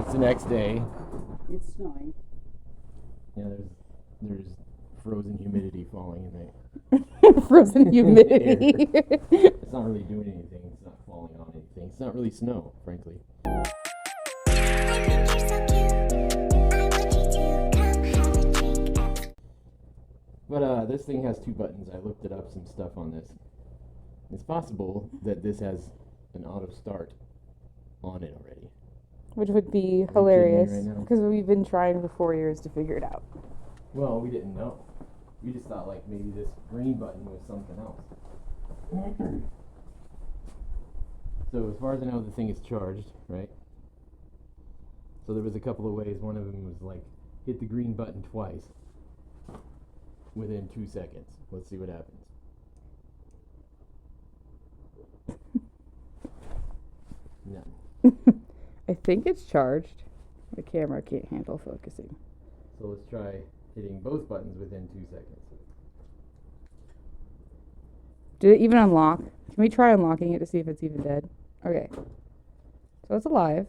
It's the next day. It's snowing. Yeah, there's frozen humidity falling in the Frozen humidity. It's not really doing anything. It's not falling on anything. It's not really snow, frankly. But this thing has 2 buttons. I looked it up, some stuff on this. It's possible that this has an auto start on it already. Which would be hilarious, right now? because we've been trying for 4 years to figure it out. Well, we didn't know. We just thought like maybe this green button was something else. So as far as I know, the thing is charged, right? So there was a couple of ways. One of them was like hit the green button twice within 2 seconds. Let's see what happens. None. I think it's charged. The camera can't handle focusing. So let's try hitting both buttons within 2 seconds. Did it even unlock? Can we try unlocking it to see if it's even dead? Okay. So it's alive.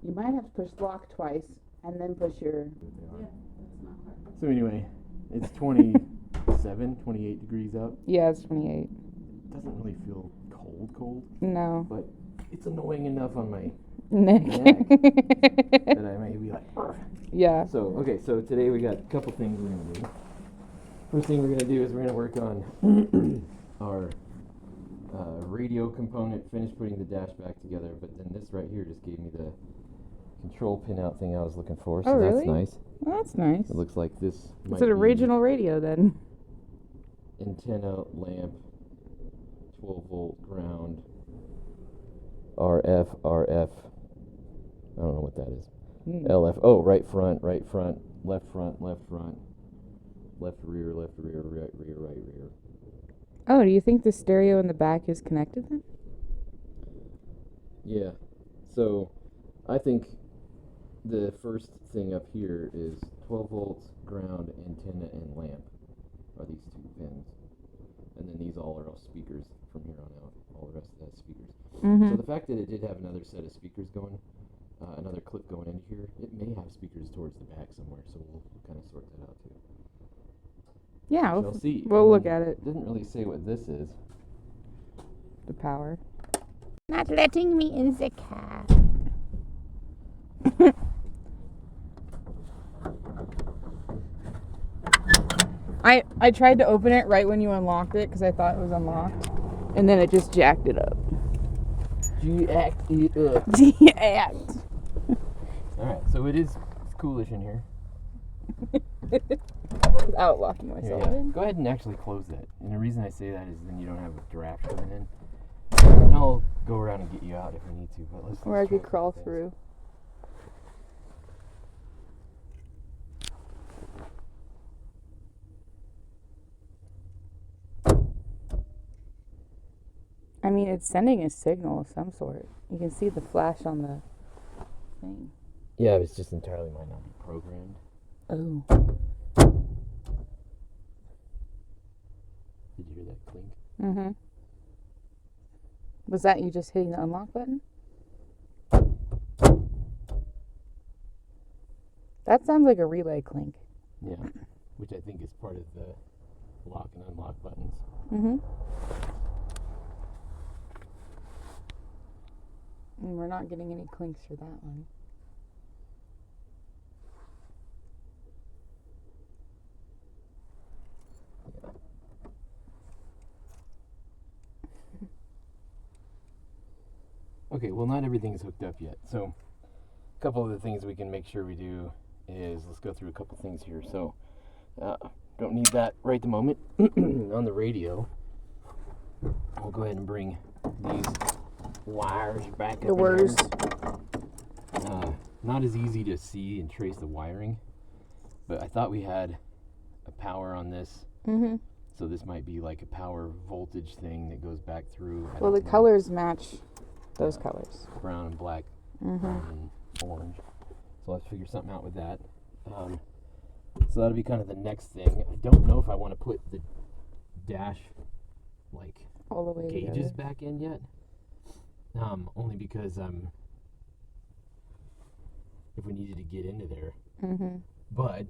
You might have to push lock twice and then push your... Yeah, that's not hard. So anyway, it's 27, 28 degrees out. Yeah, it's 28. It doesn't really feel cold, No. but it's annoying enough on my Neck. that I may be like, argh. Yeah. So, okay, so today we got a couple things we're going to do. First thing we're going to do is we're going to work on our radio component, finish putting the dash back together, but then this right here just gave me the control pinout thing I was looking for, so really? that's nice. Well, that's nice. It looks like this might It's an be original radio then. antenna, lamp, 12-volt ground, RF, I don't know what that is. LF, oh, right front, left front, left rear, right rear. Oh, do you think the stereo in the back is connected then? Yeah, so I think the first thing up here is 12 volts, ground, antenna, and lamp are these 2 pins. And then these all are speakers from here on out. All the rest of that speakers. So the fact that it did have another set of speakers going, another clip going in here, it may have speakers towards the back somewhere, so we'll kind of sort that out too. Yeah, We'll see. We'll look at it. It doesn't really say what this is. The power. Not letting me in the car. I tried to open it right when you unlocked it because I thought it was unlocked, and then it just jacked it up. Jacked it up. Jacked. Alright, so it's coolish in here. Without locking myself in. Go ahead and actually close that. And the reason I say that is then you don't have a draft coming in. And I'll go around and get you out if we need to. But let's Or I try could crawl things. through. I mean, it's sending a signal of some sort. You can see the flash on the thing. Yeah, it's just entirely might not be programmed. Oh. Did you hear that clink? Mm-hmm. Was that you just hitting the unlock button? That sounds like a relay clink. Yeah, which I think is part of the lock and unlock buttons. Mm-hmm. And we're not getting any clinks for that one. Yeah. Okay, well, not everything is hooked up yet. So, a couple of the things we can make sure we do is, let's go through a couple things here. So, don't need that right at the moment. On the radio, I'll go ahead and bring these wires back up. The wires. Not as easy to see and trace the wiring, but I thought we had a power on this. Mm-hmm. So this might be like a power voltage thing that goes back through. Well, the colors match those colors. Brown and black and orange. So let's figure something out with that. So that'll be kind of the next thing. I don't know if I want to put the dash like all the way gauges together. back in yet. Only because I'm if we needed to get into there. Mm-hmm. But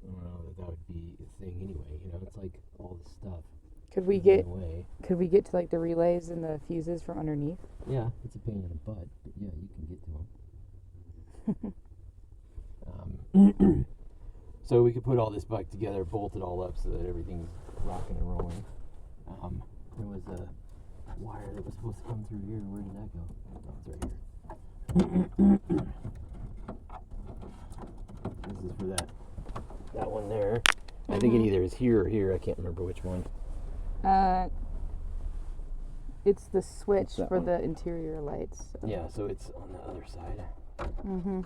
I don't know that would be a thing anyway. You know, it's like all this stuff. Could we get to like the relays and the fuses from underneath? Yeah, it's a pain in the butt, but yeah, you can get to them. So we could put all this back together, bolt it all up so that everything's rocking and rolling. There was a wire that was supposed to come through here. Where did that go? Oh, it's right here. This is for that one there. I think it either is here or here. I can't remember which one. It's the switch for the interior lights. Yeah, so it's on the other side. Mm-hmm.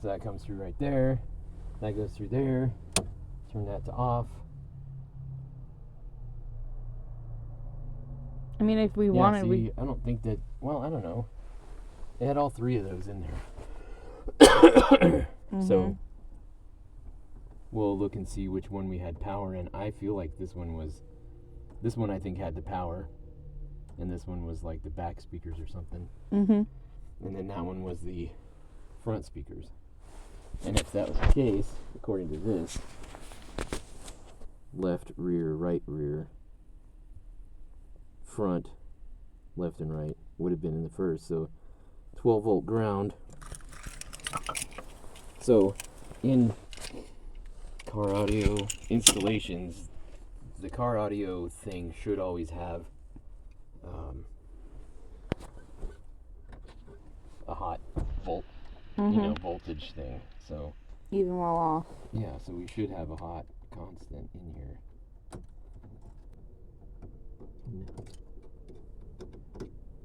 So that comes through right there. That goes through there. Turn that to off. I mean, if we wanted, I don't think that. Well, I don't know. They had all three of those in there. Mm-hmm. So we'll look and see which one we had power in. I feel like this one I think had the power, and this one was like the back speakers or something. Mm-hmm. And then that one was the front speakers. And if that was the case, according to this, left, rear, right, rear, front, left and right would have been in the first. So 12 volt ground. So in car audio installations, the car audio thing should always have a hot volt, voltage thing. So even while off. Yeah, so we should have a hot constant in here.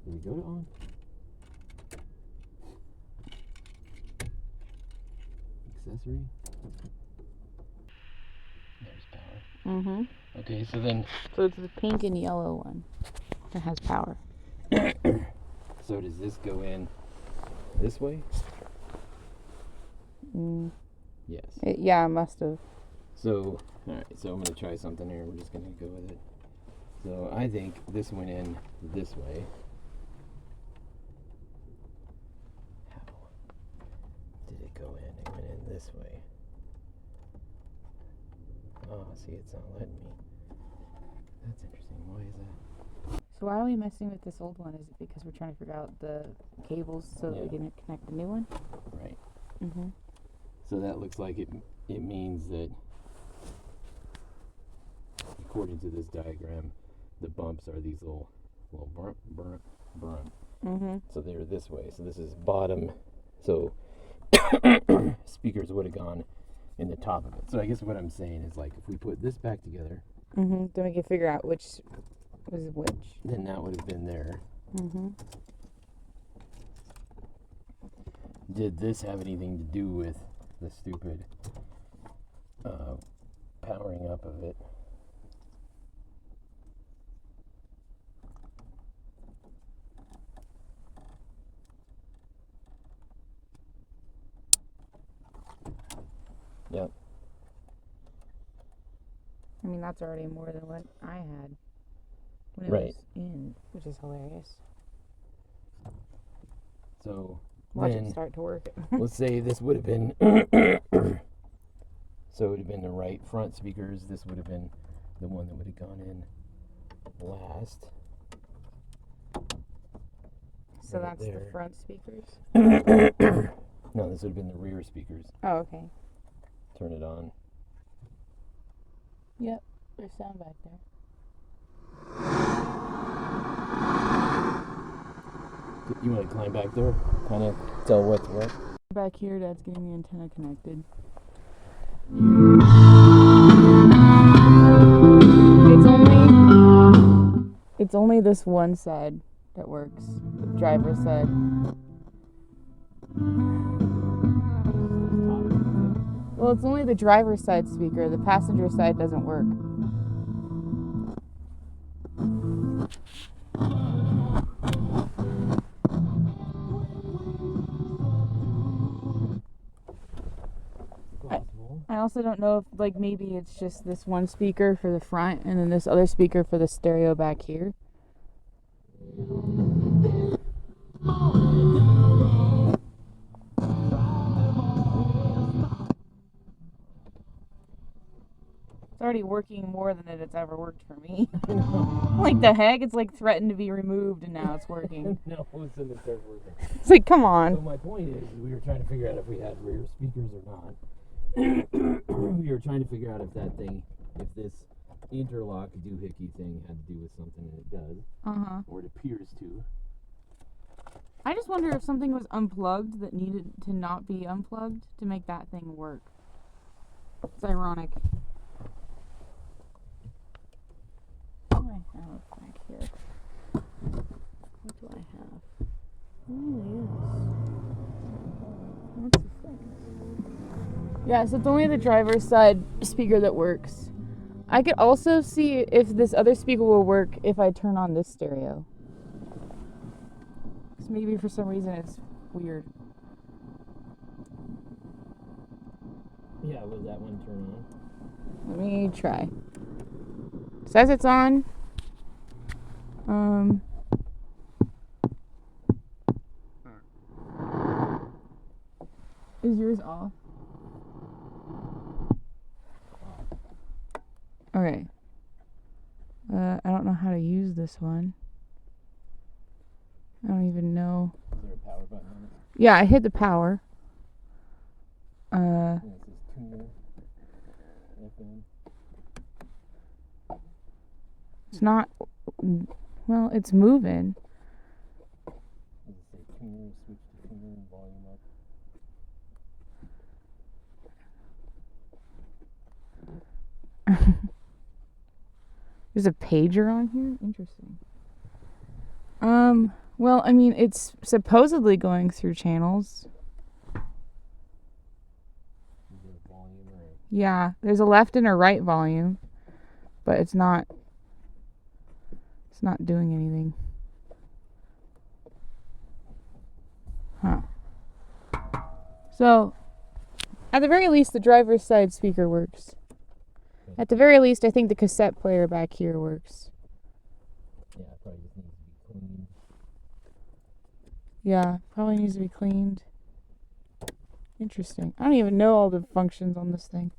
Did we go to on? Accessory? There's power. Mm-hmm. Okay, so then... So it's the pink and yellow one that has power. So does this go in this way? Yes. Yeah, it must have. So, alright, so I'm going to try something here. We're just going to go with it. So I think this went in this way. How did it go in? It went in this way. Oh, see, it's not letting me. That's interesting. Why is that? So why are we messing with this old one? Is it because we're trying to figure out the cables so that we can connect the new one? Right. Mm-hmm. So that looks like it means that, according to this diagram, the bumps are these little burn. Mm-hmm. So they're this way. So this is bottom. So speakers would have gone in the top of it. So I guess what I'm saying is, like, if we put this back together, then we can figure out which was which. Then that would have been there. Mm-hmm. Did this have anything to do with the stupid powering up of it? Yep. I mean, that's already more than what I had when it was in, which is hilarious. So watch then, it start to work. Let's say this would have been so it would have been the right front speakers. This would have been the one that would have gone in last. So right that's there. the front speakers? No, this would have been the rear speakers. Oh, okay. Turn it on. Yep, there's sound back there. You want to climb back there? Kind of tell what's what? Back here, Dad's getting the antenna connected. It's only this one side that works, the driver's side. Well, it's only the driver's side speaker. The passenger side doesn't work. I also don't know if, like, maybe it's just this one speaker for the front and then this other speaker for the stereo back here. It's already working more than it's ever worked for me. Like, the heck? It's like threatened to be removed and now it's working. No, it's in the third working. It's like, come on. So my point is, we were trying to figure out if we had rear speakers or not. We were trying to figure out if that thing, if this interlock doohickey thing had to do with something, and it does. Or it appears to. I just wonder if something was unplugged that needed to not be unplugged to make that thing work. It's ironic. What do I have back here? What do I have? Oh, yes. What's the thing? Yeah, so it's only the driver's side speaker that works. I could also see if this other speaker will work if I turn on this stereo. Because maybe for some reason it's weird. Yeah, will that one turn on? Let me try. It says it's on. Is yours off? Okay. I don't know how to use this one. I don't even know. Is there a power button on it? Yeah, I hit the power. Yeah, it says tuner, FM. It's not. Well, it's moving. Does it say tuner, switch to tuner, and volume up? There's a pager on here? Interesting. Well, I mean, it's supposedly going through channels. Is there a volume or a... Yeah, there's a left and a right volume, but it's not doing anything. Huh. So, at the very least, the driver's side speaker works. At the very least, I think the cassette player back here works. Yeah, it probably just needs to be cleaned. Yeah, probably needs to be cleaned. Interesting. I don't even know all the functions on this thing.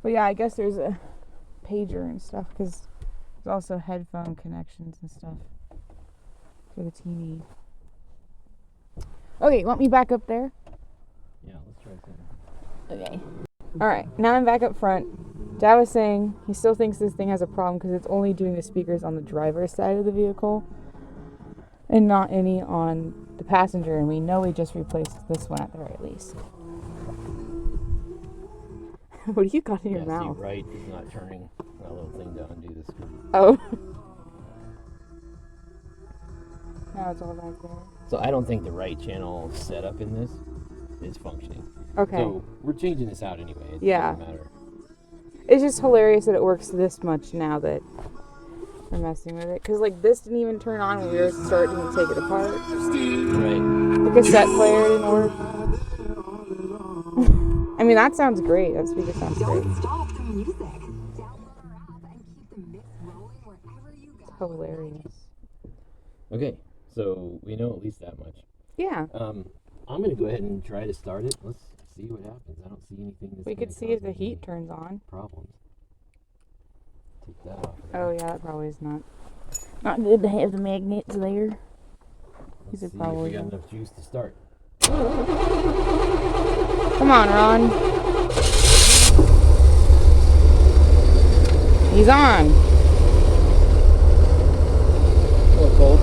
But yeah, I guess there's a pager and stuff because there's also headphone connections and stuff for the TV. Okay, want me back up there? Yeah, let's try something. Okay. Alright, now I'm back up front. Dad was saying he still thinks this thing has a problem because it's only doing the speakers on the driver's side of the vehicle and not any on the passenger, and we know we just replaced this one at the very least. What do you got in your mouth? See, right is not turning that little thing to undo the screw. Oh. Now it's all back there. So I don't think the right channel setup in this is functioning. Okay. So we're changing this out anyway. It Yeah. doesn't matter. It's just hilarious that it works this much now that we're messing with it. Because, like, this didn't even turn on when we were starting to take it apart. Right. The cassette player didn't work. I mean, that sounds great. That speaker sounds great. It's hilarious. Okay, so we know at least that much. Yeah. I'm gonna go ahead and try to start it. Let's see what happens. I don't see anything that's We could gonna see cause if the any heat turns on. problems. Take that off. Oh, yeah, that probably is not good to have the magnets there. Let's These are see probably if we got good. enough juice to start. Come on, Ron. He's on. A little cold.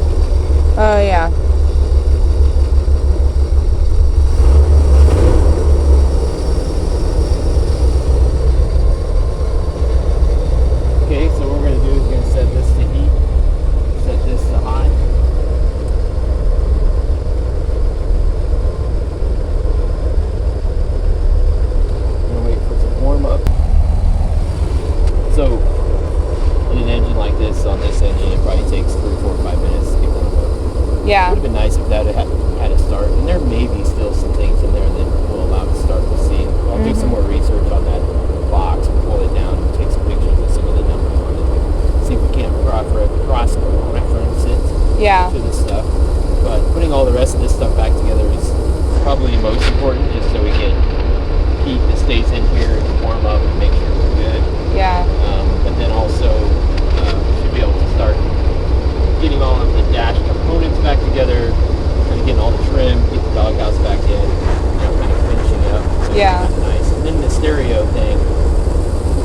Oh, yeah. Okay, so what we're gonna do is we're gonna set this to heat, set this to hot. I'm gonna wait for it to warm up. So, in an engine like this, on this engine, it probably takes 3, 4, 5 minutes to get warmed up. Yeah. warm up and make sure we're good. Yeah. But then also should be able to start getting all of the dash components back together, kind of getting all the trim, get the doghouse back in, kind of finishing it up. So Yeah. it's nice. And then the stereo thing,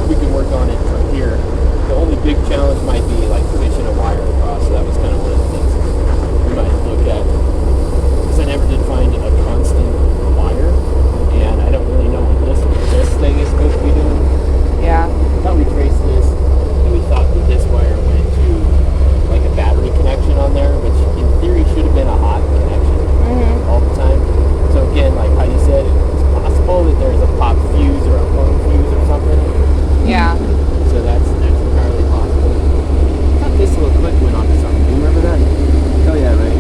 we can work on it from here. The only big challenge might be like pushing a wire across. So that was kind of one of the things we might look at. Because I never did find a constant wire, and I don't really know what this thing is supposed to be doing. Yeah. How we traced this, we thought that this wire went to like a battery connection on there, which in theory should have been a hot connection all the time. So again, like Heidi said, it's possible that there's a pop fuse or a phone fuse or something. Yeah. So that's entirely possible. I thought this little clip went onto something. Do you remember that? Oh yeah, right.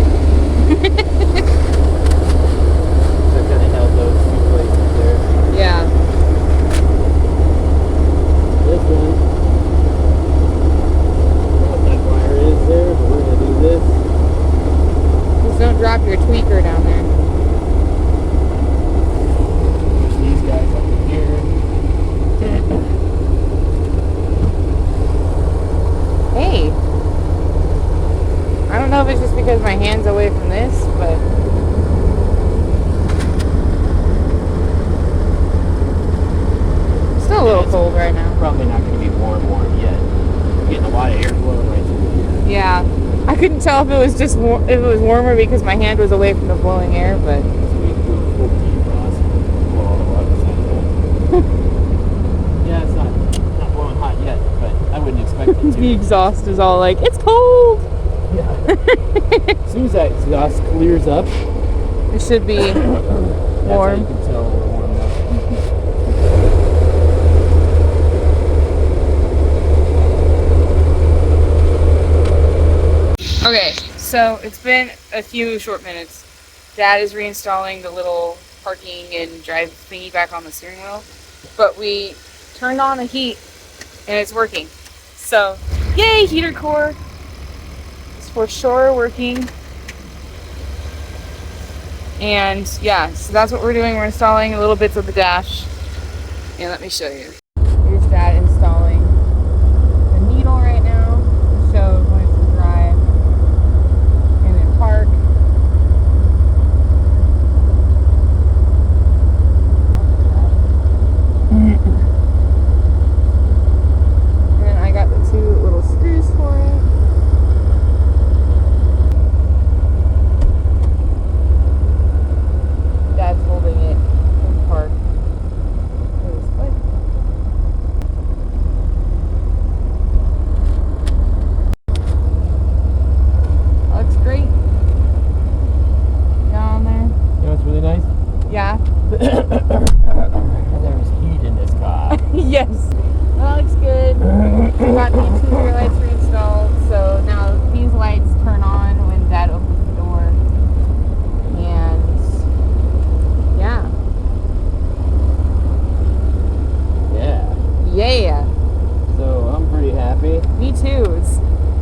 So it kind of held those two places there. Yeah. This one. I don't know what that wire is there, but we're gonna do this. Just don't drop your tweaker down there. Push these guys up in here. Hey. I don't know if it's just because my hand's away from this, but it's still a little cold right now. Probably not going to be warm yet. I'm getting a lot of air blowing right through here. Yeah. I couldn't tell if it was just if it was warmer because my hand was away from the blowing air, but yeah, it's not blowing hot yet, but I wouldn't expect it to. the exhaust is all like, it's cold. Yeah. As soon as that exhaust clears up, It should be that's how warm. you can tell we're warm up. Okay, so it's been a few short minutes. Dad is reinstalling the little parking and drive thingy back on the steering wheel, but we turned on the heat and it's working. So, yay, heater core! It's for sure working. And yeah, so that's what we're doing. We're installing little bits of the dash. And let me show you. Here's Dad installing the needle right now. So when it's in drive and in park. And then I got the two little screws for it. Dad's holding it in park. His foot. That looks great. Down there. You know what's really nice? Yeah. There's heat in this car. Yes. That looks good. We got the interior lights reinstalled, so now these lights turn on when Dad opens the door. And yeah. Yeah. So I'm pretty happy. Me too. It's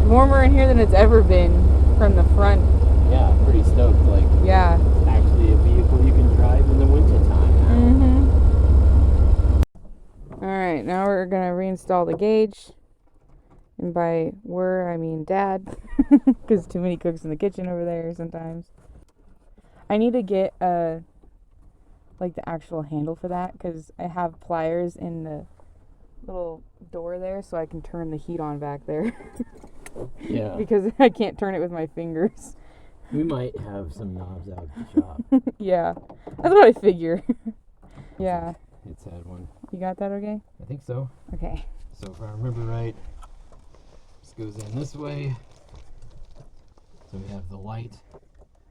warmer in here than it's ever been from the front. Yeah, pretty stoked. Like, Yeah. it's actually a vehicle you can drive in the wintertime now. Alright, now we're gonna reinstall the gauge. And by I mean Dad. Because too many cooks in the kitchen over there sometimes. I need to get like the actual handle for that, because I have pliers in the little door there so I can turn the heat on back there. Yeah. Because I can't turn it with my fingers. We might have some knobs out at the shop. Yeah. That's what I figure. Yeah. It's had one. You got that okay? I think so. Okay. So if I remember right, this goes in this way. So we have the light.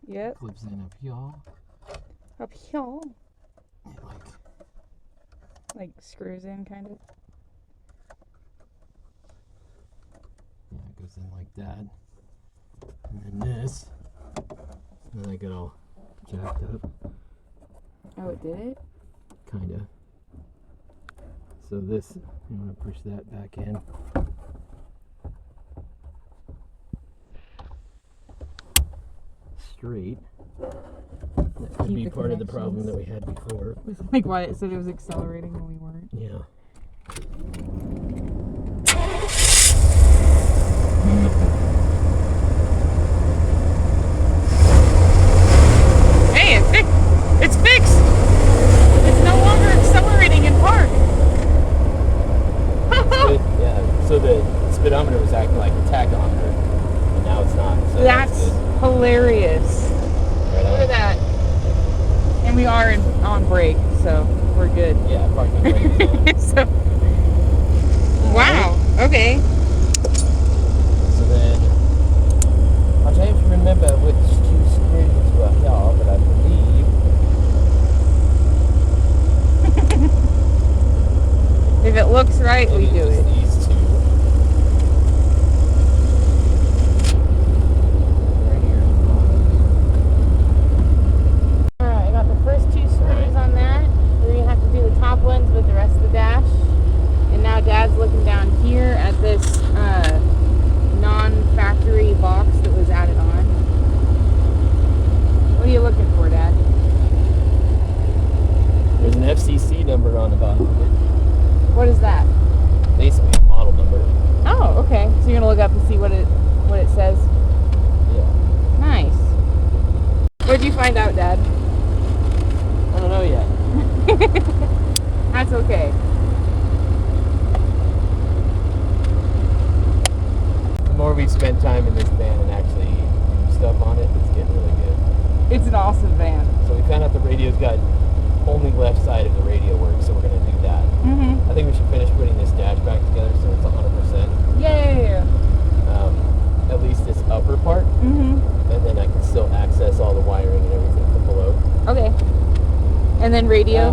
Yep. Clips in up here. Up here. And Like screws in kind of. yeah, it goes in like that. And then this. And then I get all jacked up. Oh, it did it? Kinda. So this, you want to push that back in. Straight. That could Keep be the part of the connections. problem that we had before. Like why it said it was accelerating when we weren't. Yeah. So, wow. Okay. So then, I'm trying to remember which two screws were here, but I believe. If it looks right, we do it. These two. Right here. Alright, I got the first two screws on that. We're going to have to do the top ones with the rest of the dash. And now Dad's looking down here at this non-factory box that was added on. What are you looking for, Dad? There's an FCC number on the bottom of it. What is that? Basically a model number. Oh, okay. So you're going to look up and see what it says? Yeah. Nice. What'd you find out, Dad? I don't know yet. That's okay. The more we spend time in this van and actually do stuff on it, it's getting really good. It's an awesome van. So we found out the radio's got only left side of the radio works, so we're going to do that. Mm-hmm. I think we should finish putting this dash back together so it's 100%. Yay! At least this upper part. Mm-hmm. And then I can still access all the wiring and everything from below. Okay. And then radio?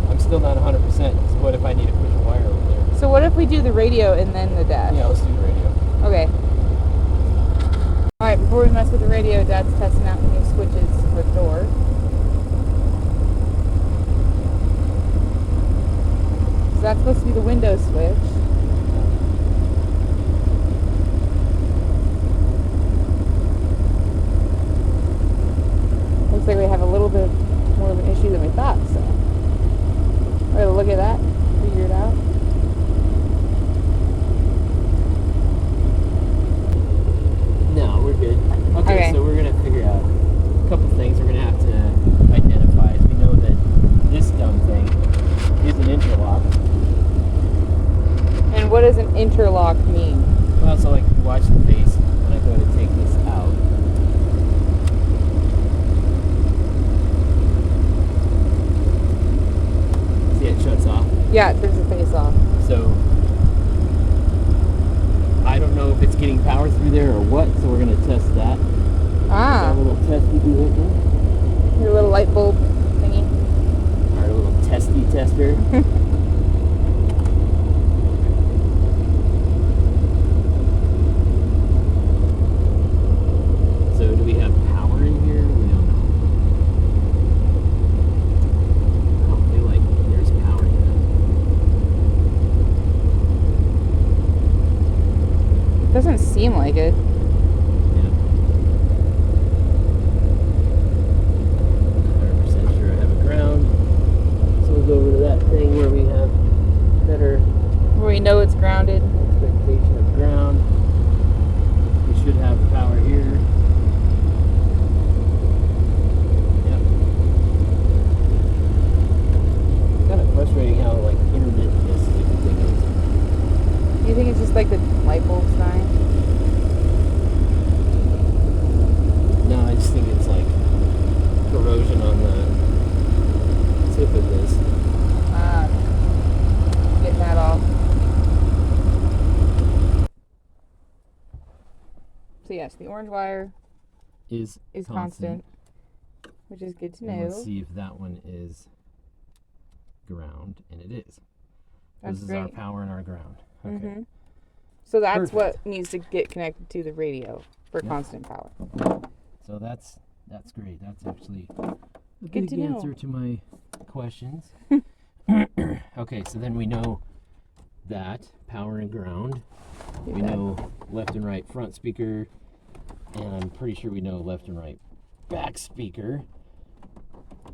I'm still not 100%, so what if I need to push a wire over there? So what if we do the radio and then the dash? Yeah, let's do the radio. Okay. Alright, before we mess with the radio, Dad's testing out the new switches for the door. So that's supposed to be the window switch. Looks like we have a little bit more of an issue than we thought, so we're gonna look at that, figure it out. No, we're good. Okay. So we're going to figure out a couple things we're going to have to identify. We know that this dumb thing is an interlock. And what does an interlock mean? Well, so like watch the face when I go to take this out. See, it shuts off. Yeah, it turns the face off. So I don't know if it's getting power through there or what, so we're going to test that. Ah. Our little testy do it. Your little light bulb thingy. Our little testy tester. So do we have power in here? We don't know. I don't feel like there's power here. Doesn't seem like it. Yeah. 100% sure I have a ground. So we'll go over to that thing where we have better Where we know it's grounded. expectation of ground. We should have power here. Yep. Kind of frustrating how like intermittent this stupid thing is. You think it's just like the light bulb sign? No, I just think it's like corrosion on the tip of this. Ah. Getting that off. So yes, the orange wire Is constant, which is good to And know. let's see if that one is ground, and it is. That's this is great. our power and our ground. Okay. Mm-hmm. So that's Perfect. what needs to get connected to the radio for Yep. constant power. So that's great. That's actually a Good big to know. answer to my questions. Okay, so then we know that power and ground. Do We that. know left and right front speaker, and I'm pretty sure we know left and right back speaker.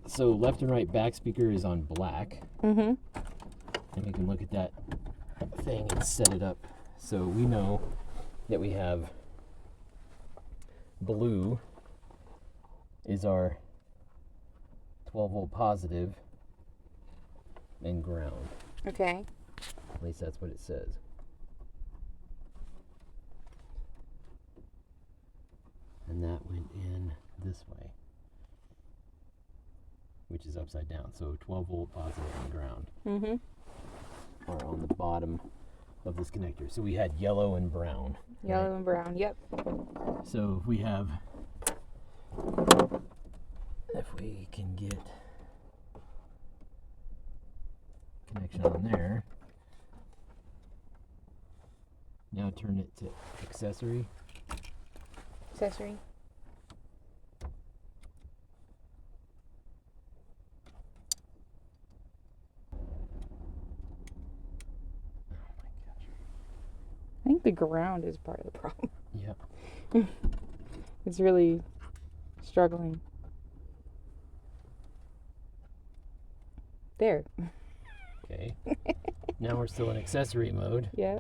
So left and right back speaker is on black, Mm-hmm. and we can look at that thing and set it up. So we know that we have blue is our 12 volt positive and ground. Okay. At least that's what it says. And that went in this way, which is upside down. So 12 volt positive and ground. Mm-hmm. are on the bottom of this connector. So we had yellow and brown. Yellow and brown, yep. So we have, if we can get connection on there, now turn it to accessory. Accessory. I think the ground is part of the problem. Yeah. It's really struggling. There. Okay. Now we're still in accessory mode. Yeah.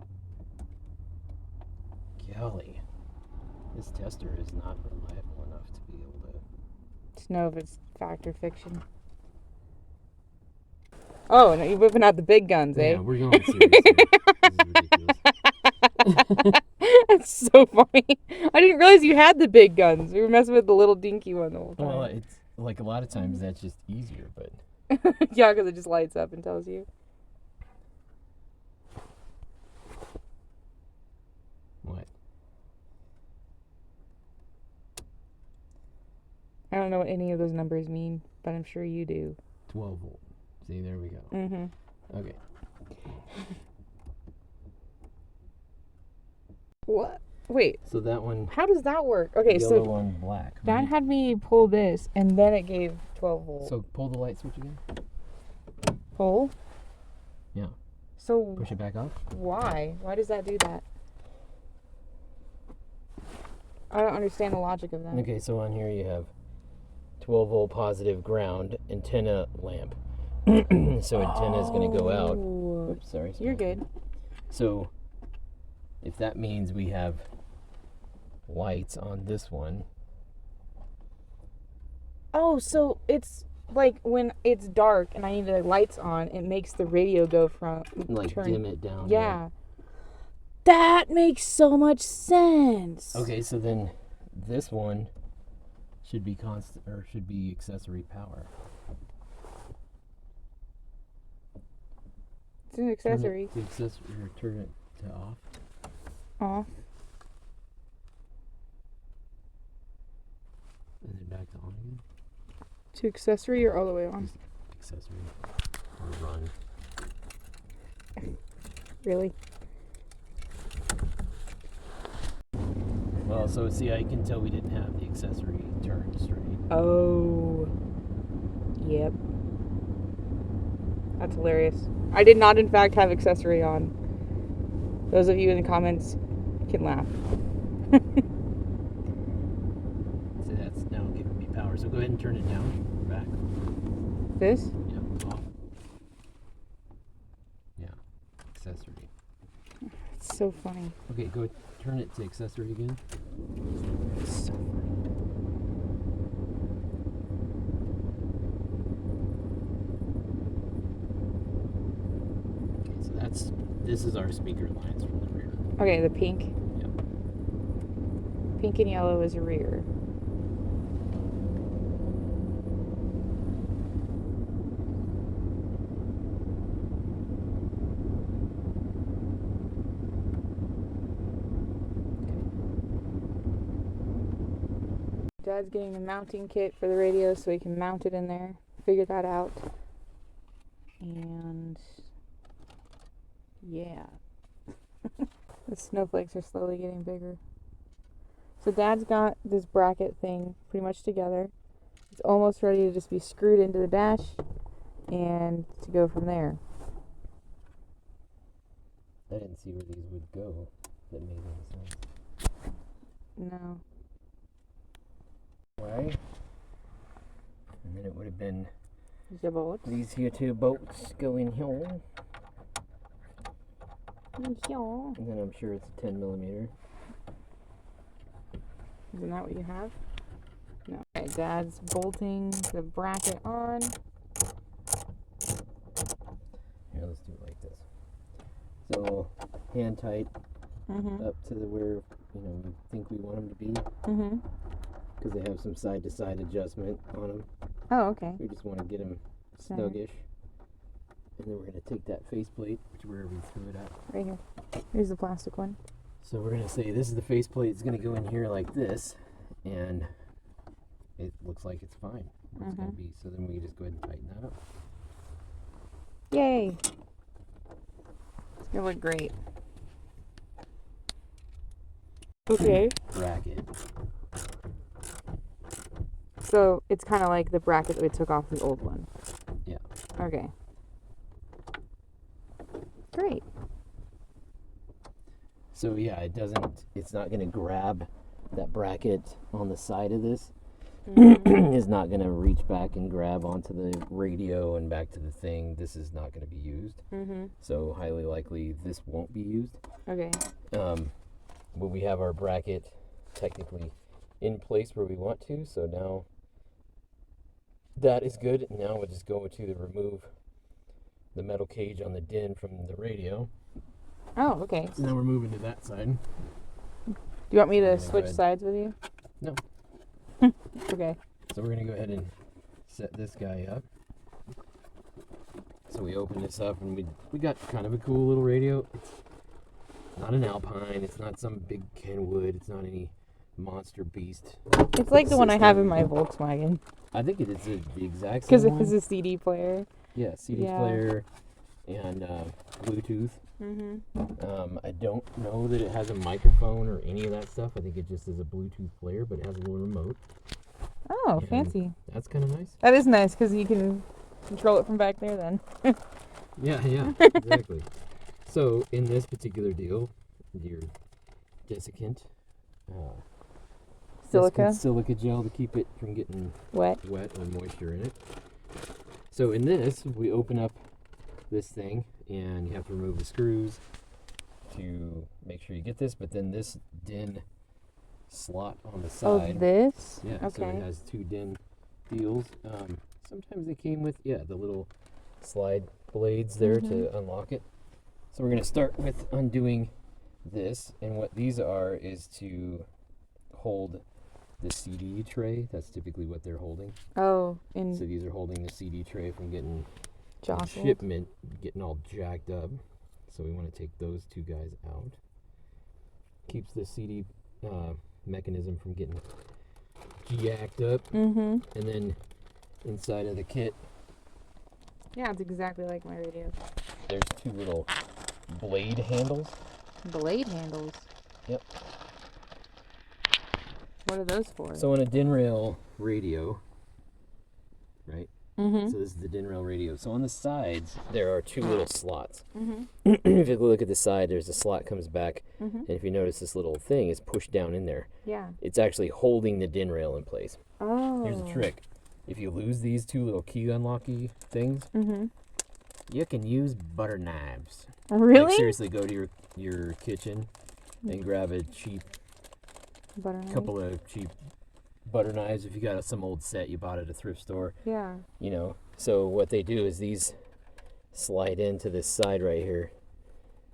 Golly. This tester is not reliable enough to be able to... Just know if it's fact or fiction. Oh, no, you're whipping out the big guns, eh? Yeah, we're going serious here. This is ridiculous. That's so funny. I didn't realize you had the big guns. We were messing with the little dinky one the whole time. Well, it's like a lot of times that's just easier, but... Yeah, because it just lights up and tells you. What? I don't know what any of those numbers mean, but I'm sure you do. 12 volt. See, there we go. Mm-hmm. Okay. What? Wait. So that one... How does that work? Okay, yellow so on black. Dad Right? had me pull this, and then it gave 12 volts. So pull the light switch again. Pull? Yeah. So Push it back off. why? Why does that do that? I don't understand the logic of that. Okay, so on here you have 12 volt positive ground antenna lamp. So antenna is going to go out. Oh. Oops, sorry. You're good. So if that means we have lights on this one. Oh, so it's like when it's dark and I need the lights on, it makes the radio go from Like dim it down. Yeah. That makes so much sense. Okay, so then this one should be constant or should be accessory power. It's an accessory. Turn it to accessory or turn it to off. Off. And then back to on again. To accessory or all the way on? Accessory or run. Really? Well, so see, I can tell we didn't have the accessory turned straight. Oh. Yep. That's hilarious. I did not, in fact, have accessory on. Those of you in the comments can laugh. So that's now giving me power. So go ahead and turn it down. Back. This? Yeah. Off. Yeah. Accessory. It's so funny. Okay, go turn it to accessory again. It's so funny. Okay, so this is our speaker lines from the rear. Okay, the pink. Yep. Pink and yellow is rear. Dad's getting the mounting kit for the radio so he can mount it in there. Figure that out. And yeah. The snowflakes are slowly getting bigger. So Dad's got this bracket thing pretty much together. It's almost ready to just be screwed into the dash and to go from there. I didn't see where these would go. That made any sense. No. Right. And then it would have been The bolt. these here two bolts go in here. Yeah. And then I'm sure it's a 10 millimeter. Isn't that what you have? No. Okay, Dad's bolting the bracket on. Here, let's do it like this. So, hand tight up to where, we think we want them to be. Mm-hmm. Because they have some side-to-side adjustment on them. Oh, okay. We just want to get them Center. snuggish. And then we're going to take that faceplate, which wherever we threw it at. Right here. Here's the plastic one. So we're going to say this is the faceplate. It's going to go in here like this, and it looks like it's fine where it's going to be. So then we just go ahead and tighten that up. Yay! It's gonna look great. Okay. Bracket. So it's kind of like the bracket that we took off the old one. Yeah. Okay. Great. So yeah, it's not going to grab that bracket on the side of this. Is not going to reach back and grab onto the radio and back to the thing. This is not going to be used. So highly likely this won't be used. Okay. But we have our bracket technically in place where we want to. So now that is good. Now we'll just go to remove the metal cage on the DIN from the radio. Oh, okay. So now we're moving to that side. Do you want me to switch sides with you? No. Okay. So we're going to go ahead and set this guy up. So we open this up and we got kind of a cool little radio. It's not an Alpine. It's not some big Kenwood. It's not any monster beast. It's like the one I have in my Volkswagen. I think it is the exact same Because it one. has a CD player. Yeah, CD player and Bluetooth. I don't know that it has a microphone or any of that stuff. I think it just is a Bluetooth player, but it has a little remote. Oh, And fancy. That's kind of nice. That is nice because you can control it from back there then. Yeah, exactly. So in this particular deal, your desiccant silica gel to keep it from getting wet or moisture in it. So in this, we open up this thing and you have to remove the screws to make sure you get this, but then this DIN slot on the side. Oh, this? Yeah, okay. So it has two DIN deals. Sometimes they came with, the little slide blades there to unlock it. So we're going to start with undoing this, and what these are is to hold the CD tray. That's typically what they're holding. Oh, So these are holding the CD tray from getting jostled. shipment, getting all jacked up. So we want to take those two guys out. Keeps the CD mechanism from getting jacked up. And then inside of the kit, yeah, it's exactly like my radio. there's two little blade handles. Blade handles? Yep. What are those for? So in a DIN rail radio, right? So this is the DIN rail radio. So on the sides, there are two little slots. If you look at the side, there's a slot comes back. And if you notice, this little thing is pushed down in there. Yeah. It's actually holding the DIN rail in place. Oh. Here's the trick. If you lose these two little key unlocky things, you can use butter knives. Really? Like, seriously, go to your kitchen and grab a cheap Butter knife? couple of cheap butter knives. If you got some old set you bought at a thrift store. Yeah. You know, so what they do is these slide into this side right here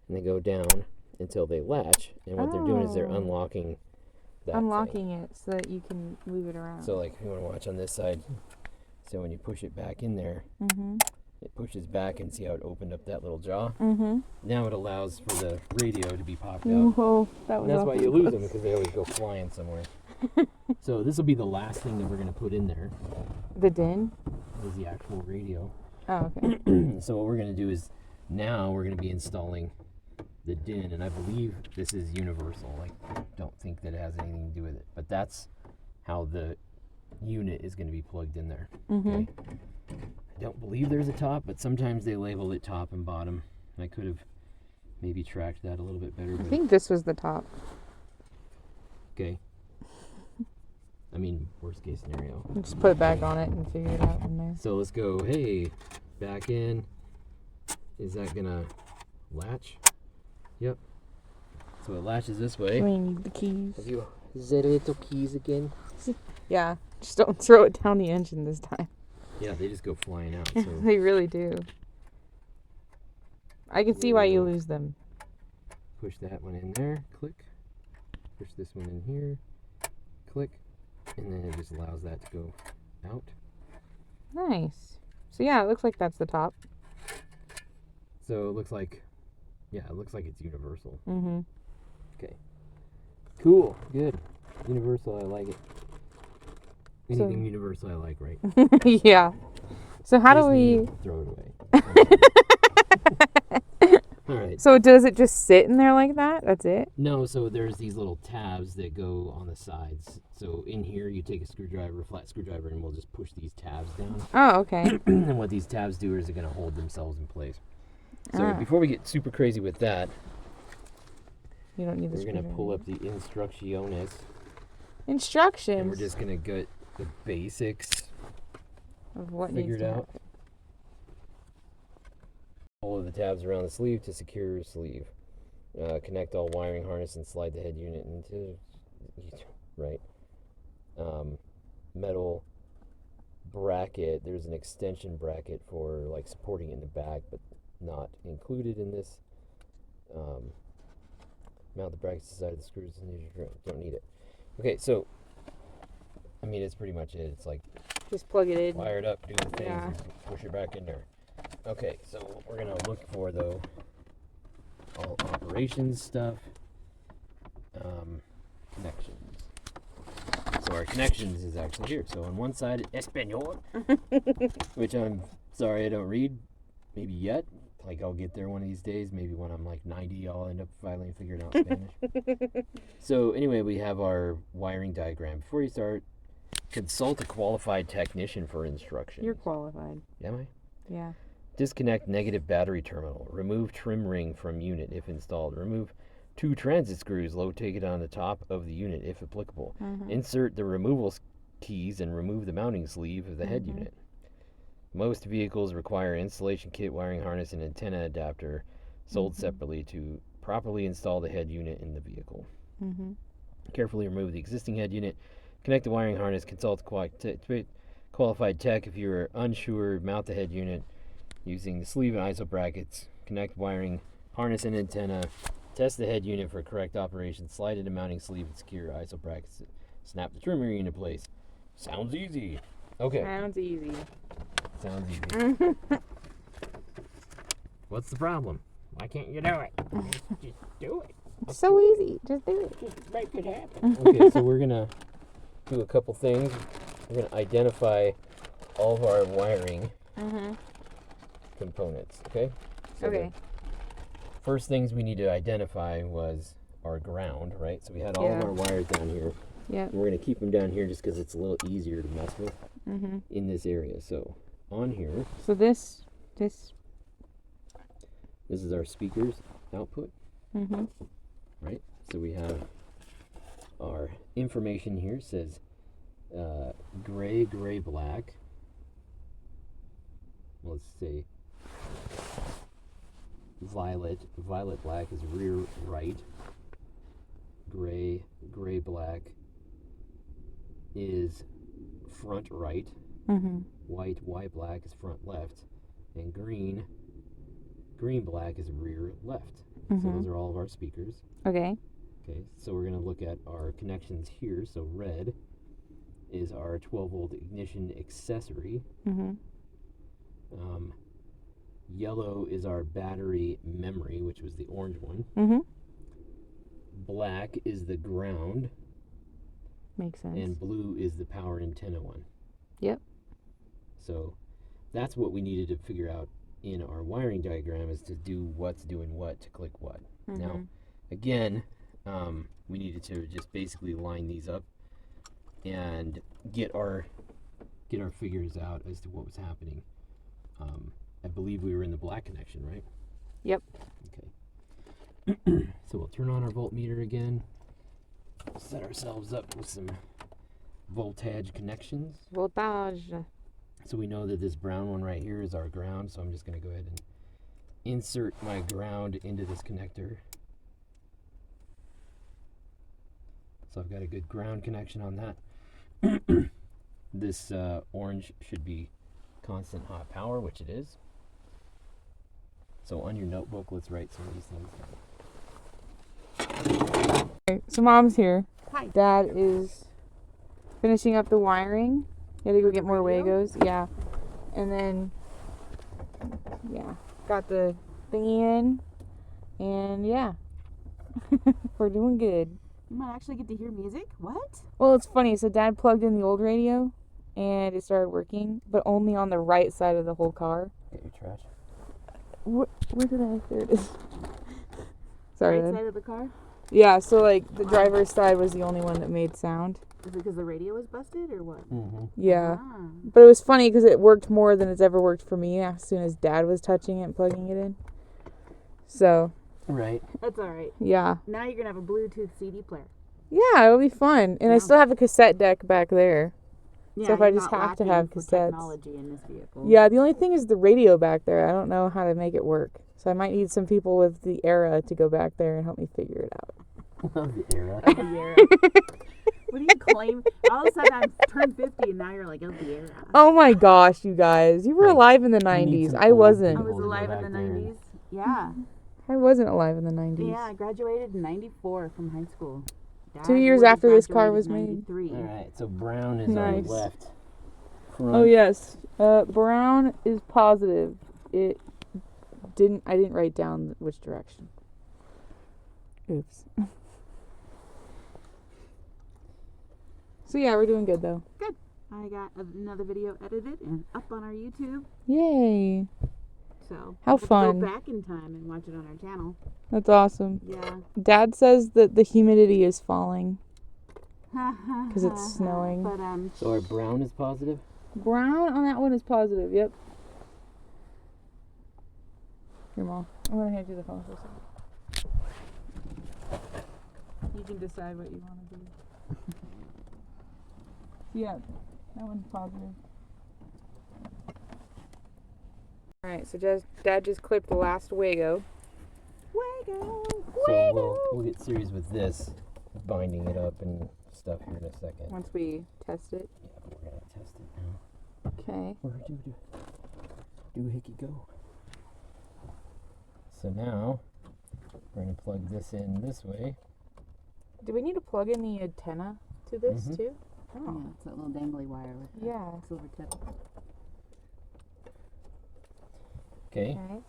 and they go down until they latch, and what they're doing is they're unlocking that unlocking it so that you can move it around. So like if you want to watch on this side, so when you push it back in there, it pushes back, and see how it opened up that little jaw. Now it allows for the radio to be popped out. Whoa, that was And that's why you awfully lose them, because they always go flying somewhere. So this will be the last thing that we're going to put in there. The DIN? Is the actual radio. Oh, okay. So what we're going to do is now we're going to be installing the DIN, and I believe this is universal. Like, I don't think that it has anything to do with it, but that's how the unit is going to be plugged in there. Okay. I don't believe there's a top, but sometimes they label it top and bottom. I could have maybe tracked that a little bit better. I think this was the top. Okay. I mean, worst case scenario. Just put it back on it and figure it out in there. So let's go, hey, back in. Is that gonna latch? Yep. So it latches this way. We need the keys. Have you the little keys again? Yeah, just don't throw it down the engine this time. Yeah, they just go flying out. So They really do. I can see why you lose them. push that one in there, click. Push this one in here, click. And then it just allows that to go out. Nice. So yeah, it looks like that's the top. So it looks like, yeah, it looks like it's universal. Mm-hmm. Okay. Cool. Good. Universal, I like it. Anything universal I like, right? Yeah. So how do we... Throw it away. All right. So does it just sit in there like that? That's it? No, so there's these little tabs that go on the sides. So in here, you take a screwdriver, flat screwdriver, and we'll just push these tabs down. Oh, okay. And what these tabs do is they're going to hold themselves in place. So before we get super crazy with that, you don't need the we're going to pull up the instrucciones. Instructions? And we're just going to get the basics of what figured needs to out. happen. All of the tabs around the sleeve to secure your sleeve. Connect all wiring harness and slide the head unit into, right. Metal bracket. There's an extension bracket for like supporting it in the back, but not included in this. Mount the brackets to the side of the screws and use your don't need it. Okay, so I mean it's pretty much it. It's like just plug it in, wire it up, do the things, and push it back in there. Okay, so what we're gonna look for though, all operations stuff, connections. So our connections is actually here. So on one side, Espanol, which I'm sorry I don't read, maybe yet. Like I'll get there one of these days. Maybe when I'm like 90, I'll end up finally figuring out Spanish. So anyway, we have our wiring diagram. Before you start, consult a qualified technician for instructions. You're qualified. Am I? Yeah. Disconnect negative battery terminal. Remove trim ring from unit if installed. Remove 2 transit screws located on the top of the unit if applicable. Insert the removal keys and remove the mounting sleeve of the head unit. Most vehicles require installation kit, wiring harness, and antenna adapter sold separately to properly install the head unit in the vehicle. Carefully remove the existing head unit. Connect the wiring harness. Consult qualified tech if you are unsure. Mount the head unit using the sleeve and ISO brackets. Connect wiring harness and antenna. Test the head unit for correct operation. Slide into mounting sleeve and secure ISO brackets. Snap the trim ring into place. Sounds easy. Okay. Sounds easy. Sounds easy. What's the problem? Why can't you do it? Just do it. It's so easy. Just do it. Just make it happen. Okay, so we're gonna do a couple things. We're gonna identify all of our wiring components. Okay. So okay. First things we need to identify was our ground, right? So we had all of our wires down here. Yeah. We're gonna keep them down here just because it's a little easier to mess with in this area. So on here. So this is our speakers output. Right. So we have our information here. Says gray, black. Let's say violet black is rear right. Gray black is front right. White black is front left, and green black is rear left. So those are all of our speakers. Okay, so we're going to look at our connections here. So red is our 12-volt ignition accessory. Yellow is our battery memory, which was the orange one. Black is the ground. Makes sense. And blue is the power antenna one. Yep. So that's what we needed to figure out in our wiring diagram, is to do what's doing what to click what. Now, again, we needed to just basically line these up and get our figures out as to what was happening. I believe we were in the black connection, right? Yep. Okay. So we'll turn on our voltmeter again. Set ourselves up with some voltage connections. Voltage. So we know that this brown one right here is our ground, so I'm just going to go ahead and insert my ground into this connector. So I've got a good ground connection on that. This orange should be constant hot power, which it is. So on your notebook, let's write some of these things. Okay, so Mom's here. Hi. Dad is finishing up the wiring. He had to go get more Wagos. Yeah. And then, got the in. And yeah, we're doing good. You might actually get to hear music? What? Well, it's funny. So Dad plugged in the old radio and it started working, but only on the right side of the whole car. Get your trash. Where did I? There it is. Sorry. Right Dad. side of the car? Yeah, so like the driver's side was the only one that made sound. Is it because the radio was busted or what? Mm-hmm. Yeah. Ah. But it was funny because it worked more than it's ever worked for me as soon as Dad was touching it and plugging it in. So, Right. That's alright. yeah. Now you're going to have a Bluetooth CD player. Yeah, it'll be fun. And I Yeah. still have a cassette deck back there. Yeah, So if I you're just not have to lacking have for cassettes. technology in this vehicle. Yeah, the only thing is the radio back there. I don't know how to make it work. So I might need some people with the era to go back there and help me figure it out. The era. Of the era. What do you claim? All of a sudden I'm turned 50 and now you're like, of the era. Oh my gosh, you guys. You were alive in the I need 90s. some I old wasn't. I people. was alive in the Back there. 90s. Yeah. I wasn't alive in the 90s. Yeah, I graduated in 94 from high school. Dad 2 years would've after this car was graduated in made. 93. Alright, so brown is Nice. on left. Front. Oh yes. Brown is positive. I didn't write down which direction. Oops. So yeah, we're doing good though. I got another video edited and up on our YouTube. Yay. So How we'll have to fun. Go back in time and watch it on our channel. That's awesome. Yeah. Dad says that the humidity is falling because it's snowing. But So our brown is positive? Brown on that one is positive. Yep. Here, Mom. I'm gonna hand you the phone for a second. You can decide what you want to do. Yeah, that one's positive. All right, so Dad just clipped the last Wago. Wago. So we'll get serious with this, binding it up and stuff here in a second. Once we test it. Yeah, we're gonna test it now. Okay. Where do hickey go? So now we're gonna plug this in this way. Do we need to plug in the antenna to this Mhm. too? Yeah, it's that little dangly wire with the Yeah. silver tip. Okay. Okay.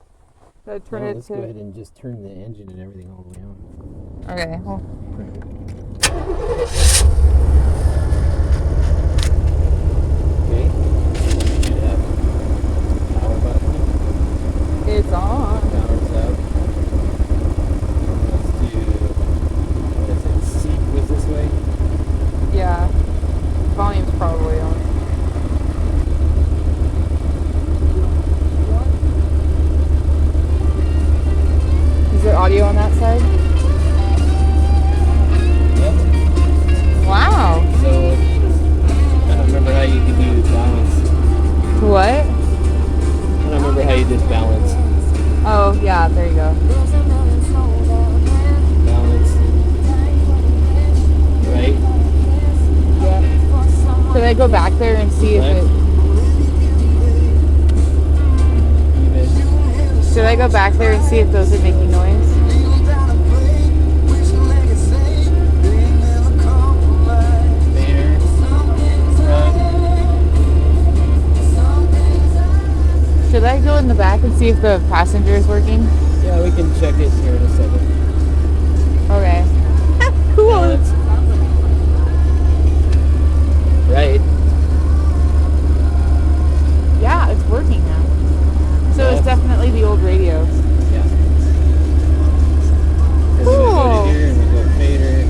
So turn Now it let's to. go ahead and just turn the engine and everything all the way on. Okay. Well, Okay. Should have power button. it's on. Power's up. Let's do, what is it, seat was this way? Yeah. Volume's probably on. Is there audio on that side? Yep. Wow. So, I don't remember how you could do balance. What? I don't remember how you did balance. Oh, yeah, there you go. Balance. Right? Yeah. Should I go back there and see if Left. it... Even. Should I go back there and see if those are making noise? There. Front. Should I go in the back and see if the passenger is working? Yeah, we can check it here in a second. Okay. Cool. Balance. Right. Yeah, it's working now. So it's Yeah. definitely the old radio. Yeah. And then we go Cool. to here and we go fader.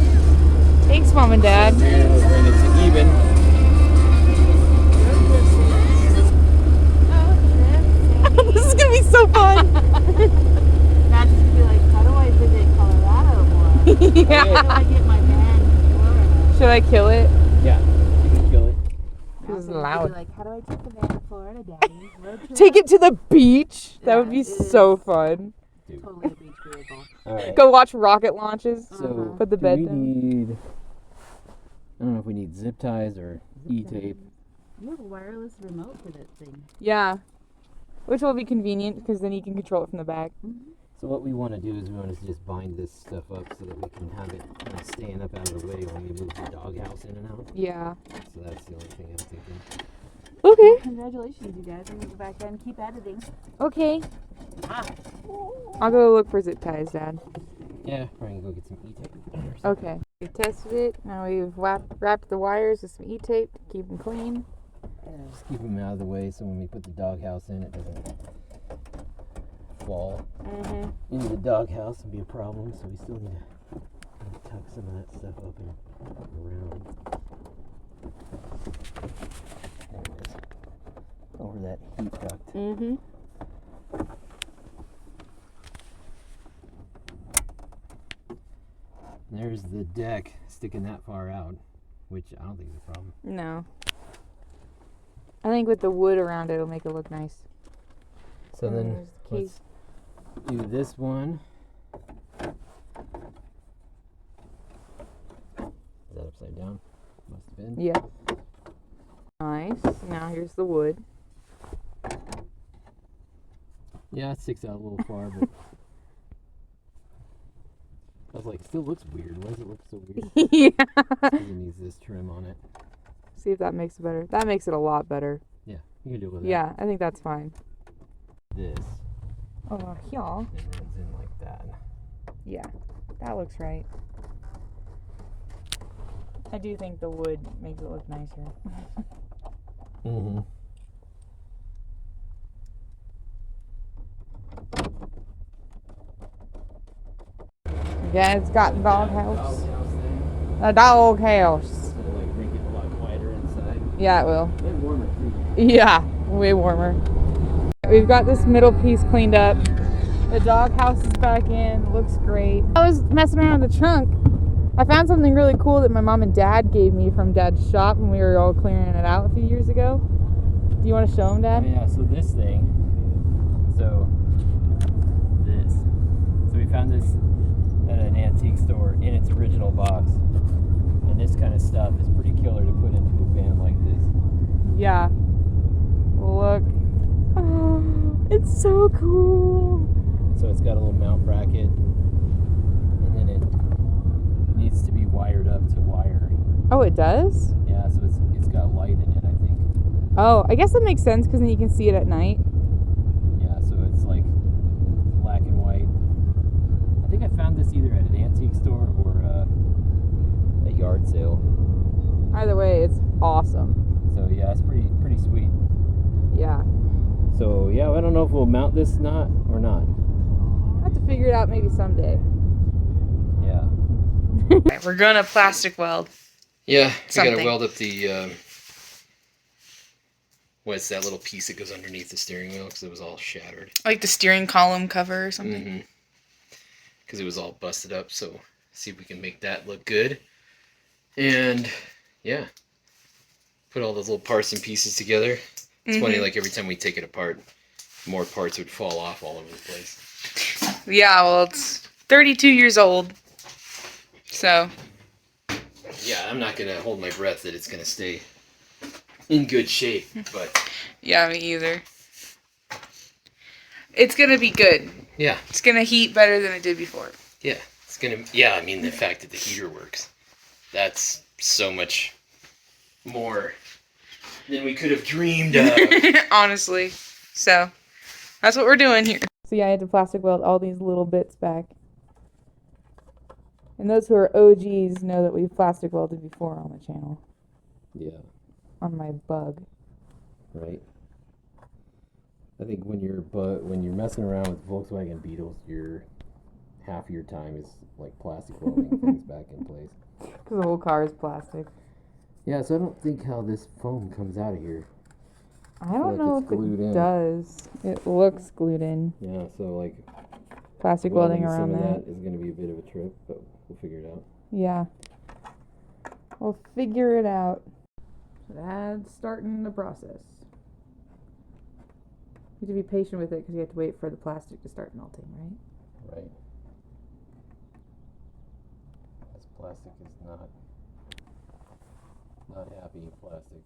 Thanks, Mom and Dad. Here we'll bring it to even. This is gonna be so fun. Matt's gonna be like, how do I visit Colorado more? How do Yeah. I get my van in Florida? Should I kill it? Yeah, you can kill it. This is Matt's gonna loud. Be like, how do I take the van to Florida, Daddy? Road trip? Take it to the beach. That would Yeah, be it is. so fun. Totally a beach vehicle. Alright. Go watch rocket launches. So, Put the do bed we down. need, I don't know if we need zip ties or E-tape. You have a wireless remote for that thing. Yeah. Which will be convenient because then you can control it from the back. So what we want to do is we want to just bind this stuff up so that we can have it kind of stand up out of the way when we move the doghouse in and out. Yeah. So that's the only thing I'm thinking. Okay. Congratulations, you guys. I'm gonna go back and keep editing. Okay. Ah. I'll go look for zip ties, Dad. Yeah, probably go get some E-tape. Okay. We've tested it. Now we've wrapped the wires with some E-tape to keep them clean. Yeah, just keep them out of the way so when we put the doghouse in, it doesn't fall into the doghouse and be a problem. So we still need to tuck some of that stuff up and around. There it is. Over that heat duct. There's the deck sticking that far out, which I don't think is a problem. No. I think with the wood around it, it'll make it look nice. So then let's do this one. Is that upside down? Must have been. Yeah. Nice. Now here's the wood. Yeah, it sticks out a little far, but I was like, it still looks weird. Why does it look so weird? Yeah. Because it needs this trim on it. See if that makes it better. That makes it a lot better. Yeah, you can do it with that. Yeah, I think that's fine. This. Oh, yeah. It runs in like that. Yeah, that looks right. I do think the wood makes it look nicer. Yeah, it's got doghouse. A doghouse. It'll like make it a lot quieter inside. Yeah, it will. And warmer too. Yeah, way warmer. We've got this middle piece cleaned up. The doghouse is back in. Looks great. I was messing around with the trunk. I found something really cool that my mom and dad gave me from Dad's shop when we were all clearing it out a few years ago. Do you want to show them, Dad? Oh, yeah, so this thing. So we found this at an antique store in its original box. And this kind of stuff is pretty killer to put into a van like this. Yeah. Look. Oh, it's so cool. So it's got a little mount bracket. And then it needs to be wired up to wire. Oh, it does? Yeah, so it's got light in it, I think. Oh, I guess that makes sense because then you can see it at night. Yeah, so it's like black and white. I think I found this either at an antique store or a yard sale. Either way, it's awesome. So yeah, it's pretty sweet. Yeah. So yeah, I don't know if we'll mount this knot or not. I'll have to figure it out maybe someday. Yeah. We're gonna plastic weld. Yeah, we Something. gotta weld up the what's that little piece that goes underneath the steering wheel because it was all shattered. Like the steering column cover or something. Because it was all busted up. So see if we can make that look good. And yeah, put all those little parts and pieces together. It's funny, like every time we take it apart, more parts would fall off all over the place. Yeah, well, it's 32 years old. So. Yeah, I'm not going to hold my breath that it's going to stay in good shape, but. Yeah, me either. It's going to be good. Yeah. It's going to heat better than it did before. Yeah, it's going to. Yeah, I mean, the fact that the heater works, that's so much more than we could have dreamed of. Honestly. So, that's what we're doing here. So yeah, I had to plastic weld all these little bits back. And those who are OGs know that we've plastic welded before on the channel. Yeah. On my bug. Right. I think when you're messing around with Volkswagen Beetles, half your time is like plastic welding things back in place. Because the whole car is plastic. Yeah, so I don't think how this foam comes out of here. I don't know if it does. It looks glued in. Yeah, so like plastic welding some around of that. That is going to be a bit of a trip, but we'll figure it out. Yeah. We'll figure it out. That's starting the process. You have to be patient with it because you have to wait for the plastic to start melting, right? Right. This plastic is not happy plastic.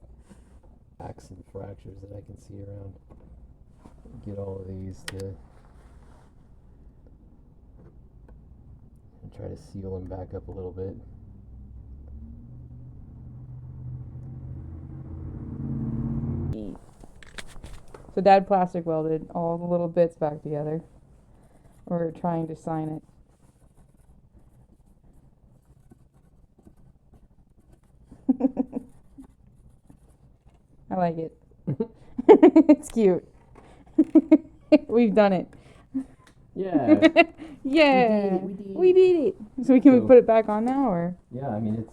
Cracks and fractures that I can see around. Get all of these to and try to seal them back up a little bit. So Dad plastic welded all the little bits back together. We're trying to sign it. I like it. It's cute. We've done it. Yeah. Yeah. We did it. So we can So- put it back on now, or? Yeah, I mean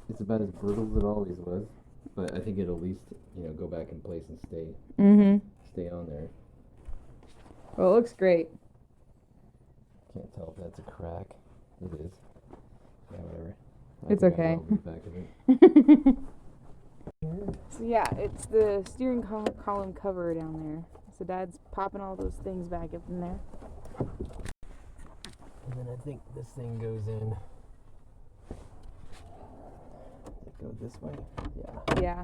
it's about as brittle as it always was, but I think it'll at least go back in place and stay on there. Well, it looks great. Can't tell if that's a crack. It is. Yeah, whatever. It's think I okay. welded the back of it. So yeah, it's the steering column cover down there. So Dad's popping all those things back up in there. And then I think this thing goes in. Does it go this way? Yeah. Yeah,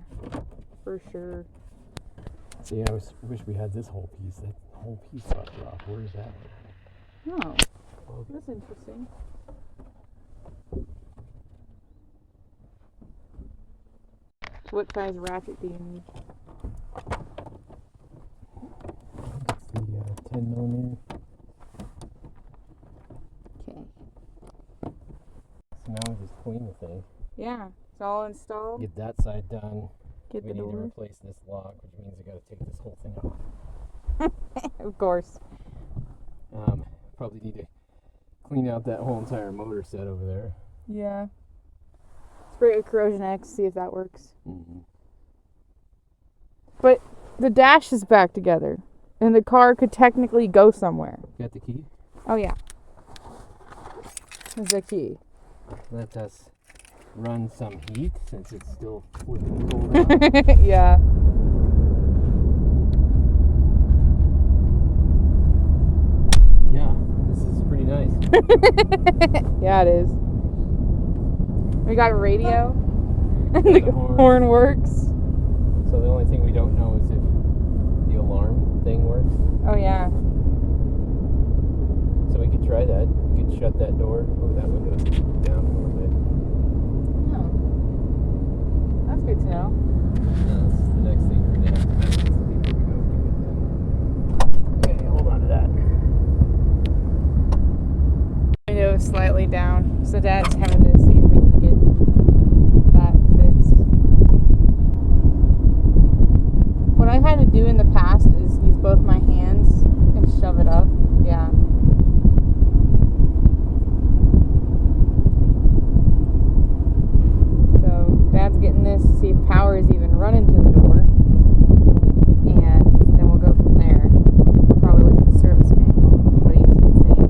for sure. See, I wish we had this whole piece. That whole piece dropped off. Where is that? Oh, Okay. that's interesting. What size ratchet do you need? It's the 10 millimeter. Okay. So now we just clean the thing. Yeah, it's all installed. Get that side done. Get We the need to door. replace this lock, which means we got to take this whole thing off. Of course. Probably need to clean out that whole entire motor set over there. Yeah. Spray it with Corrosion X, see if that works. Mm-hmm. But the dash is back together, and the car could technically go somewhere. Got the key? Oh yeah. There's the key. Let us run some heat since it's still flipping cold out. Yeah. Yeah, this is pretty nice. Yeah, it is. We got a radio. Got The the horn. horn works. So the only thing we don't know is if the alarm thing works. Oh yeah. So we could try that. We could shut that door. Oh, that window's down a little bit. Oh. That's good to know. That's the next thing we're gonna have to mess with before we go do it then. Okay, hold on to that. Window is slightly down, so Dad's having to see if we can get that fixed. What I've had to do in the past is use both my hands and shove it up. Yeah. So Dad's getting this to see if power is even running to the door, and then we'll go from there. We'll probably look at the service manual, what he's been saying.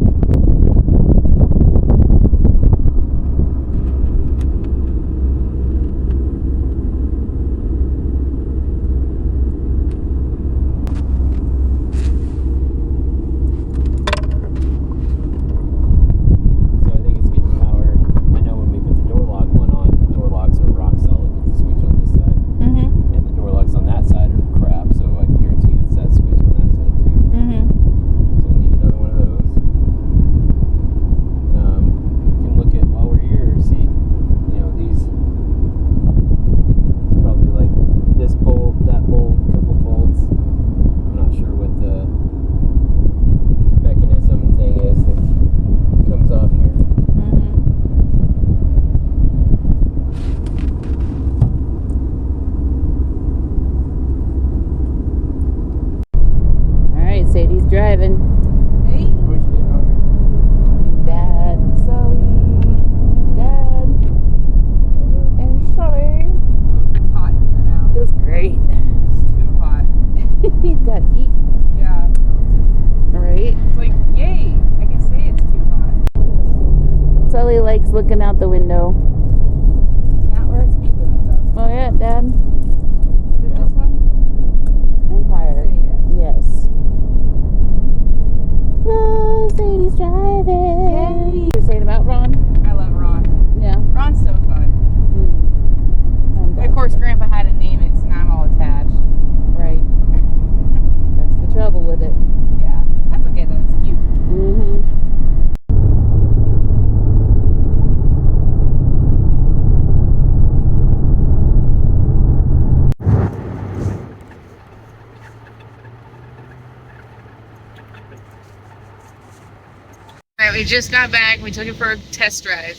So I think it's getting power. I know when we put the door lock one on, the door locks are rock solid with the switch on this side. Mm-hmm. And the door locks on that side are crap, so I can guarantee it's that switch on that side too. Mm-hmm. So we'll need another one of those. We can look at, while we're here, see, these, it's probably like this bolt, that bolt, couple bolts. I'm not sure what the mechanism thing is that comes off here. Alright, Sadie's driving. Hey. Pushing it over. Dad, Sully, Dad, and Sully. It's hot in here now. Feels great. It's too hot. He's got heat. Yeah. Alright. It's like, yay. I can say it's too hot. Sully likes looking out the window. Not where it's me living though. Oh yeah, Dad. Is it Yeah. this one? Empire. Say yes. Yes. Oh, Sadie's driving. Yay. You're saying about Ron? I love Ron. Yeah. Ron's so fun. And Of course, Grandpa had to name it, so now I'm all attached. Right. That's the trouble with it. Yeah. That's okay though. It's cute. Mm-hmm. We just got back. We took it for a test drive.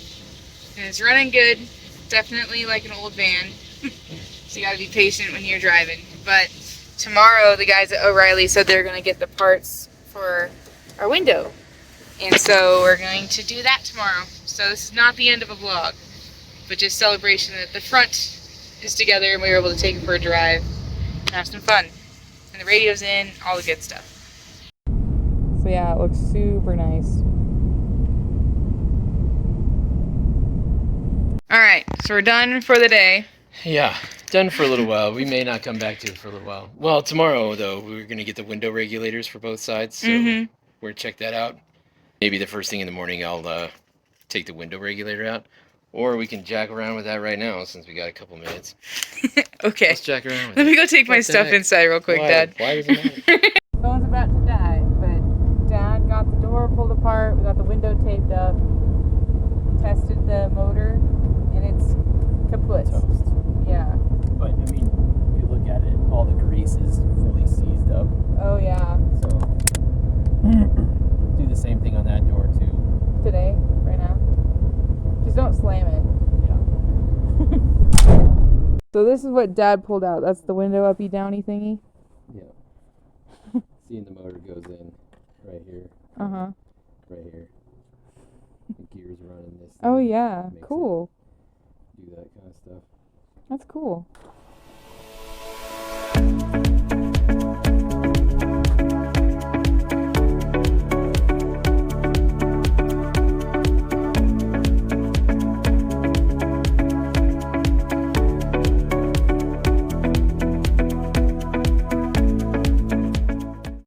And it's running good. Definitely like an old van. So you gotta be patient when you're driving. But tomorrow, the guys at O'Reilly said they're gonna get the parts for our window. And so we're going to do that tomorrow. So this is not the end of a vlog, but just celebration that the front is together and we were able to take it for a drive and have some fun. And the radio's in, all the good stuff. So yeah, it looks super nice. Alright, so we're done for the day. Yeah, done for a little while. We may not come back to it for a little while. Well, tomorrow, though, we're going to get the window regulators for both sides. So we're going to check that out. Maybe the first thing in the morning I'll take the window regulator out. Or we can jack around with that right now since we got a couple minutes. Okay. Let's jack around with Let it. me go take my stuff inside real quick, Why? Dad. Why does it matter? Phone's about to die, but Dad got the door pulled apart, we got the window taped up, tested the motor, and it's kaput. Toast. Yeah. But, I mean, if you look at it, all the grease is fully seized up. Oh yeah. So, do the same thing on that door, too. Today, right now. Just don't slam it. Yeah. So this is what Dad pulled out. That's the window uppy downy thingy. Yeah. Seeing the motor goes in right here. Uh-huh. Right here. The gears running this. Oh thing yeah. makes it Cool. Do that kind of stuff. That's cool.